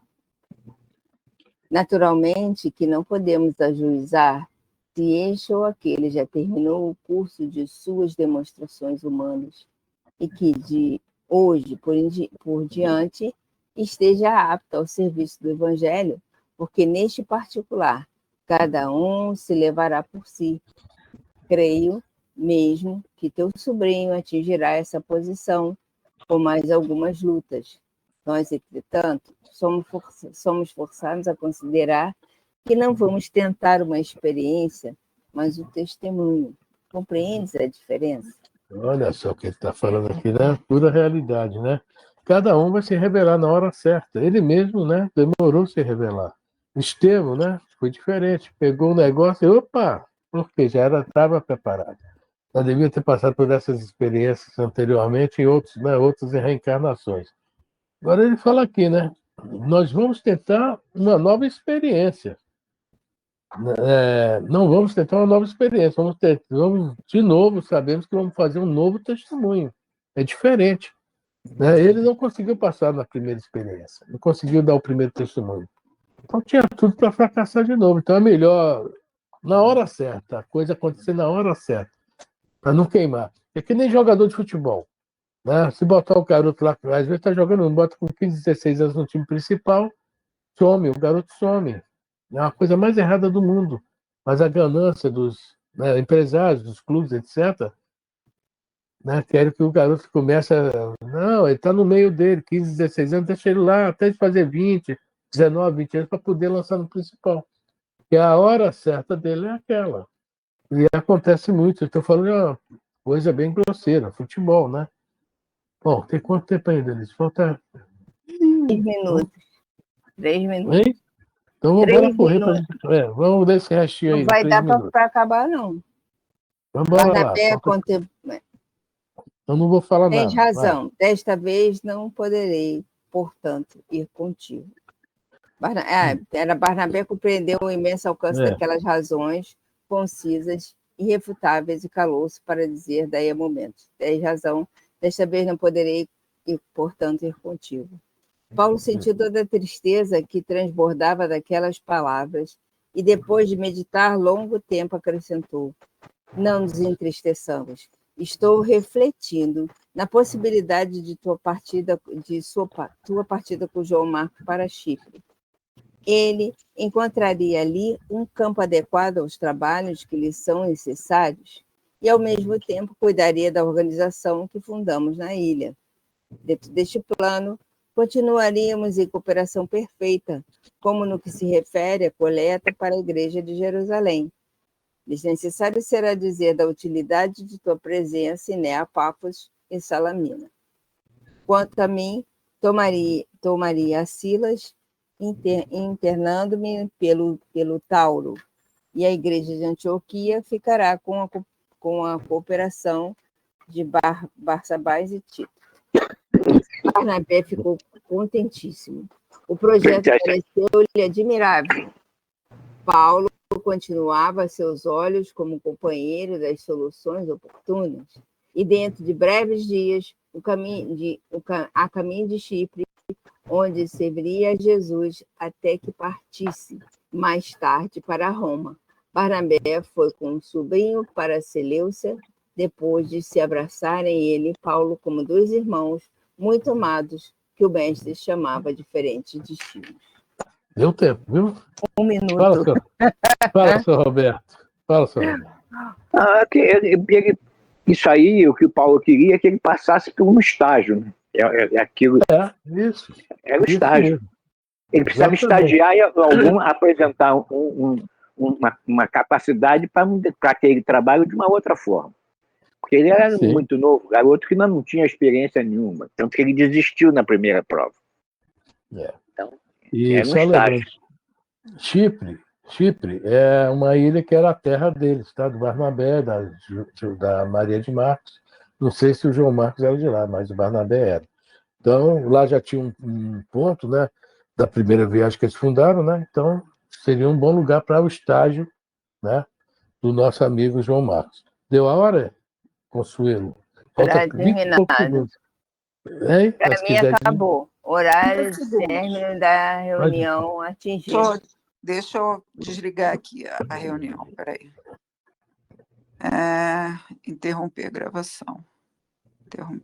Naturalmente que não podemos ajuizar se este ou aquele já terminou o curso de suas demonstrações humanas e que de hoje por diante esteja apto ao serviço do Evangelho, porque neste particular cada um se levará por si. Creio mesmo que teu sobrinho atingirá essa posição com mais algumas lutas. Nós, entretanto, somos forçados a considerar que não vamos tentar uma experiência, mas o testemunho. Compreendes a diferença? Olha só o que ele está falando aqui, né? Pura realidade, né? Cada um vai se revelar na hora certa. Ele mesmo, né? Demorou a se revelar. Estevão, né? Foi diferente. Pegou o negócio e, opa! Porque já estava preparado. Já devia ter passado por essas experiências anteriormente em outras reencarnações. Agora ele fala aqui, né? Nós vamos tentar uma nova experiência. Não vamos tentar uma nova experiência, vamos de novo, sabemos que vamos fazer um novo testemunho. É diferente. Né? Ele não conseguiu passar na primeira experiência, não conseguiu dar o primeiro testemunho. Então tinha tudo para fracassar de novo. Então é melhor, na hora certa, a coisa acontecer na hora certa, para não queimar. É que nem jogador de futebol. Né? Se botar o garoto lá, às vezes está jogando, não bota com 15, 16 anos no time principal, some, o garoto some. É a coisa mais errada do mundo. Mas a ganância dos empresários, dos clubes, etc., né, querem que o garoto comece a... Não, ele está no meio dele, 15, 16 anos, deixa ele lá até de fazer 20, 19, 20 anos para poder lançar no principal. E a hora certa dele é aquela. E acontece muito. Estou falando de uma coisa bem grosseira, futebol, né? Bom, tem quanto tempo ainda, Denise? Falta... 3 minutos. 3 minutos. Hein? Então vamos correr para vamos ler esse restinho aí. Não vai dar para acabar, não. Vamos lá. Eu não vou falar nada. Tens razão. Vai. Desta vez não poderei, portanto, ir contigo. Barnabé compreendeu o imenso alcance daquelas razões concisas, irrefutáveis e calou-se para dizer daí a momentos. Tens razão. Desta vez não poderei, portanto, ir contigo. Paulo sentiu toda a tristeza que transbordava daquelas palavras e, depois de meditar longo tempo, acrescentou: não nos entristeçamos. Estou refletindo na possibilidade de tua partida com João Marcos para Chipre. Ele encontraria ali um campo adequado aos trabalhos que lhe são necessários e, ao mesmo tempo, cuidaria da organização que fundamos na ilha. Dentro deste plano, continuaríamos em cooperação perfeita, como no que se refere à coleta para a Igreja de Jerusalém. Desnecessário será dizer da utilidade de tua presença em Neapáfos e Salamina. Quanto a mim, tomaria a Silas, internando-me pelo Tauro, e a igreja de Antioquia ficará com a cooperação de Barsabás e Tito. Barnabé ficou contentíssimo. O projeto pareceu-lhe admirável. Paulo continuava a seus olhos como companheiro das soluções oportunas, e dentro de breves dias, a caminho de Chipre, onde serviria a Jesus até que partisse, mais tarde para Roma. Barnabé foi com um sobrinho para Seleucia, depois de se abraçarem ele e Paulo como dois irmãos muito amados, que o mestre chamava diferentes destinos. Deu tempo, viu? Um minuto. Fala, seu Roberto. Fala, seu Roberto. Isso aí, o que o Paulo queria é que ele passasse por um estágio, né? Aquilo. Isso. Era o estágio. Mesmo. Ele precisava estagiar e apresentar uma capacidade para aquele trabalho de uma outra forma. Porque ele era muito novo, garoto que não tinha experiência nenhuma. Tanto que ele desistiu na primeira prova. Então, era um estágio. Chipre é uma ilha que era a terra deles, tá? Do Barnabé, da Maria de Marcos. Não sei se o João Marcos era de lá, mas o Barnabé era. Então, lá já tinha um ponto, né? Da primeira viagem que eles fundaram, né? Então, seria um bom lugar para o estágio, né? Do nosso amigo João Marcos. Deu a hora, Consuelo? Falta 20 segundos. Para mim acabou. Horário de término da reunião atingido. Deixa eu desligar aqui a reunião. Peraí. Interromper a gravação. Interromper.